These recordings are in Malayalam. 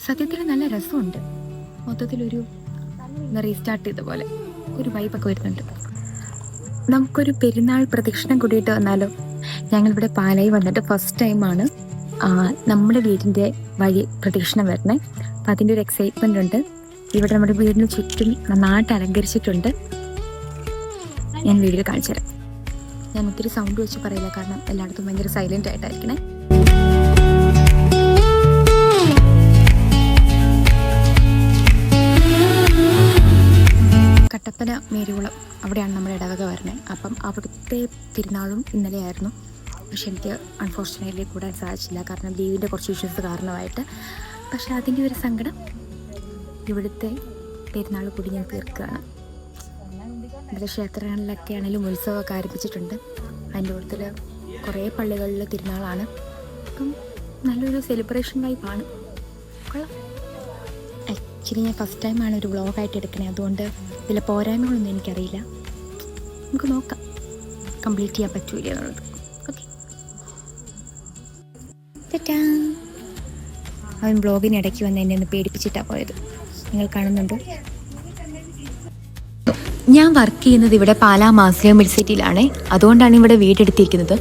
സത്യത്തിൽ നല്ല രസമുണ്ട്. മൊത്തത്തിലൊരു റീസ്റ്റാർട്ട് ചെയ്ത പോലെ ഒരു വൈബൊക്കെ വരുന്നുണ്ട്. നമുക്കൊരു പെരുന്നാൾ പ്രദക്ഷിണം കൂടിയിട്ട് വന്നാലോ? ഞങ്ങളിവിടെ പാലായി വന്നിട്ട് ഫസ്റ്റ് ടൈമാണ് നമ്മുടെ വീടിൻ്റെ വഴി പ്രദക്ഷിണം വരുന്നത്. അപ്പം അതിൻ്റെ ഒരു എക്സൈറ്റ്മെൻ്റ് ഉണ്ട്. ഇവിടെ നമ്മുടെ വീടിന് ചുറ്റും നന്നായിട്ട് അലങ്കരിച്ചിട്ടുണ്ട്. ഞാൻ വീഡിയോ കാണിച്ചു തരാം. ഞാൻ ഒത്തിരി സൗണ്ട് വെച്ച് പറയില്ല, കാരണം എല്ലായിടത്തും ഭയങ്കര സൈലൻ്റ് ആയിട്ടായിരിക്കണേ. കട്ടപ്പന മേരികുളം അവിടെയാണ് നമ്മുടെ ഇടവക വരുന്നത്. അപ്പം അവിടുത്തെ തിരുനാളും ഇന്നലെ ആയിരുന്നു. പക്ഷെ എനിക്ക് അൺഫോർച്ചുനേറ്റ്ലി കൂടാൻ സാധിച്ചില്ല, കാരണം ലീവിൻ്റെ കുറച്ച് ഇഷ്യൂസ് കാരണമായിട്ട്. പക്ഷെ അതിൻ്റെ ഒരു സങ്കടം ഇവിടുത്തെ പെരുന്നാൾ കൂടി ഞാൻ തീർക്കുകയാണ്. ഇവിടെ ക്ഷേത്രങ്ങളിലൊക്കെ ആണെങ്കിലും ഉത്സവമൊക്കെ ആരംഭിച്ചിട്ടുണ്ട്. അതിൻ്റെ കൂടുതൽ കുറേ പള്ളികളിൽ തിരുനാളാണ്. അപ്പം നല്ലൊരു സെലിബ്രേഷൻ വൈബാണ്. കൊള്ളാം. ആക്ച്വലി ഞാൻ ഫസ്റ്റ് ടൈമാണ് ഒരു വ്ളോഗായിട്ട് എടുക്കണേ, അതുകൊണ്ട് ഇതിലെ പോരായ്മകളൊന്നും എനിക്കറിയില്ല. നമുക്ക് നോക്കാം കംപ്ലീറ്റ് ചെയ്യാൻ പറ്റൂല എന്നുള്ളത്. ഓക്കെ, അവൻ വ്ളോഗിനിടയ്ക്ക് വന്ന് എന്നെ ഒന്ന് പേടിപ്പിച്ചിട്ടാണ് പോയത്. നിങ്ങൾ കാണുന്നുണ്ടോ? ഞാൻ വർക്ക് ചെയ്യുന്നത് ഇവിടെ പാലാ മാസ്ലിയ മിഡ്സിറ്റിയിലാണ്. അതുകൊണ്ടാണ് ഇവിടെ വീടെടുത്തിരിക്കുന്നത്.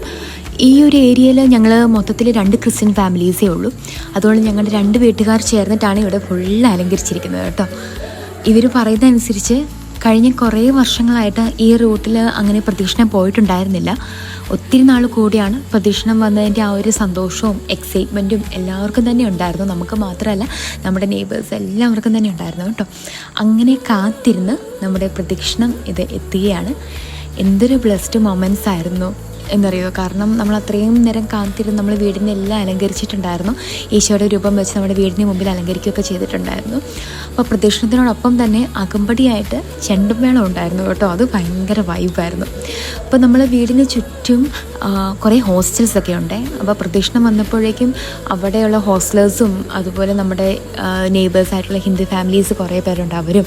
ഈ ഒരു ഏരിയയിൽ ഞങ്ങൾ മൊത്തത്തിൽ 2 ക്രിസ്ത്യൻ ഫാമിലീസേ ഉള്ളൂ. അതുകൊണ്ട് ഞങ്ങളുടെ 2 വീട്ടുകാർ ചേർന്നിട്ടാണ് ഇവിടെ ഫുള്ള് അലങ്കരിച്ചിരിക്കുന്നത് കേട്ടോ. ഇവർ പറയുന്നതനുസരിച്ച് കഴിഞ്ഞ കുറേ വർഷങ്ങളായിട്ട് ഈ റൂട്ടിൽ അങ്ങനെ പ്രദക്ഷിണം പോയിട്ടുണ്ടായിരുന്നില്ല. ഒത്തിരി നാൾ കൂടിയാണ് പ്രദക്ഷിണം വന്നതിൻ്റെ ആ ഒരു സന്തോഷവും എക്സൈറ്റ്മെൻറ്റും എല്ലാവർക്കും തന്നെ ഉണ്ടായിരുന്നു. നമുക്ക് മാത്രമല്ല, നമ്മുടെ നെയ്ബേഴ്സ് എല്ലാവർക്കും തന്നെ ഉണ്ടായിരുന്നു കേട്ടോ. അങ്ങനെ കാത്തിരുന്ന് നമ്മുടെ പ്രദക്ഷിണം ഇത് എത്തുകയാണ്. എന്തൊരു ബ്ലെസ്ഡ് മൊമെൻറ്റ്സ് ആയിരുന്നു എന്നറിയോ. കാരണം നമ്മൾ അത്രയും നേരം കാത്തിരുന്ന് നമ്മൾ വീടിനെ എല്ലാം അലങ്കരിച്ചിട്ടുണ്ടായിരുന്നു. ഈശോയുടെ രൂപം വെച്ച് നമ്മുടെ വീടിന് മുമ്പിൽ അലങ്കരിക്കുകയൊക്കെ ചെയ്തിട്ടുണ്ടായിരുന്നു. അപ്പോൾ പ്രദക്ഷിണത്തിനോടൊപ്പം തന്നെ അകമ്പടിയായിട്ട് ചെണ്ടുമേളം ഉണ്ടായിരുന്നു കേട്ടോ. അത് ഭയങ്കര വൈബായിരുന്നു. അപ്പോൾ നമ്മൾ വീടിന് ചുറ്റും കുറേ ഹോസ്റ്റൽസൊക്കെ ഉണ്ട്. അപ്പോൾ പ്രദക്ഷിണം വന്നപ്പോഴേക്കും അവിടെയുള്ള ഹോസ്റ്റലേഴ്സും അതുപോലെ നമ്മുടെ നെയ്ബേഴ്സായിട്ടുള്ള ഹിന്ദു ഫാമിലീസ് കുറേ പേരുണ്ട്. അവരും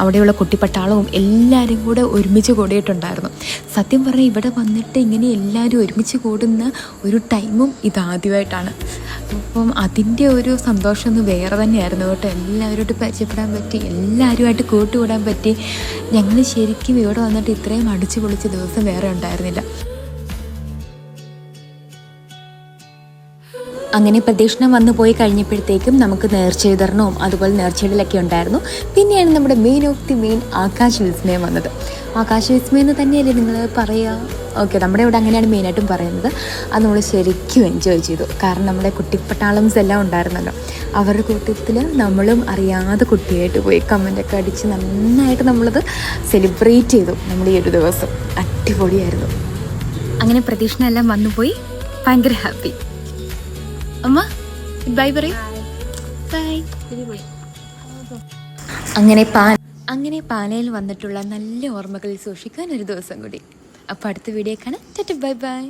അവിടെയുള്ള കുട്ടിപ്പട്ടാളവും എല്ലാവരും കൂടെ ഒരുമിച്ച് കൂടിയിട്ടുണ്ടായിരുന്നു. സത്യം പറഞ്ഞാൽ ഇവിടെ വന്നിട്ട് ഇങ്ങനെ എല്ലാവരും ഒരുമിച്ച് കൂടുന്ന ഒരു ടൈമും ഇതാദ്യമായിട്ടാണ്. അപ്പം അതിൻ്റെ ഒരു സന്തോഷം ഒന്ന് വേറെ തന്നെയായിരുന്നു കേട്ടോ. എല്ലാവരോട്ട് പരിചയപ്പെടാൻ പറ്റി, എല്ലാവരുമായിട്ട് കൂട്ടുകൂടാൻ പറ്റി. ഞങ്ങൾ ശരിക്കും ഇവിടെ വന്നിട്ട് ഇത്രയും അടിച്ചു പൊളിച്ച ദിവസം വേറെ ഉണ്ടായിരുന്നില്ല. അങ്ങനെ പ്രദക്ഷിണം വന്നു പോയി കഴിഞ്ഞപ്പോഴത്തേക്കും നമുക്ക് നേർച്ച വിതരണവും അതുപോലെ നേർച്ചയിടലൊക്കെ ഉണ്ടായിരുന്നു. പിന്നെയാണ് നമ്മുടെ മെയിൻ ഓഫ് ദി മെയിൻ ആകാശ വിസ്മയം വന്നത്. ആകാശ വിസ്മയം എന്ന് തന്നെയല്ലേ നിങ്ങൾ പറയുക? ഓക്കെ, നമ്മുടെ ഇവിടെ അങ്ങനെയാണ് മെയിനായിട്ടും പറയുന്നത്. അത് നമ്മൾ ശരിക്കും എൻജോയ് ചെയ്തു. കാരണം നമ്മുടെ കുട്ടിപ്പട്ടാളംസ് എല്ലാം ഉണ്ടായിരുന്നല്ലോ. അവരുടെ കൂട്ടത്തിൽ നമ്മളും അറിയാതെ കുട്ടിയായിട്ട് പോയി കമൻ്റൊക്കെ അടിച്ച് നന്നായിട്ട് നമ്മളത് സെലിബ്രേറ്റ് ചെയ്തു. നമ്മൾ ഈ ഒരു ദിവസം അടിപൊളിയായിരുന്നു. അങ്ങനെ പ്രദക്ഷിണം എല്ലാം വന്നു പോയി. ഭയങ്കര ഹാപ്പി. അമ്മ ബൈ പറയും. ബൈ. അങ്ങനെ പാലയിൽ വന്നിട്ടുള്ള നല്ല ഓർമ്മകളിൽ സൂക്ഷിക്കാൻ ഒരു ദിവസം കൂടി. അപ്പോൾ അടുത്ത വീഡിയോ കാണാം. Bye bye.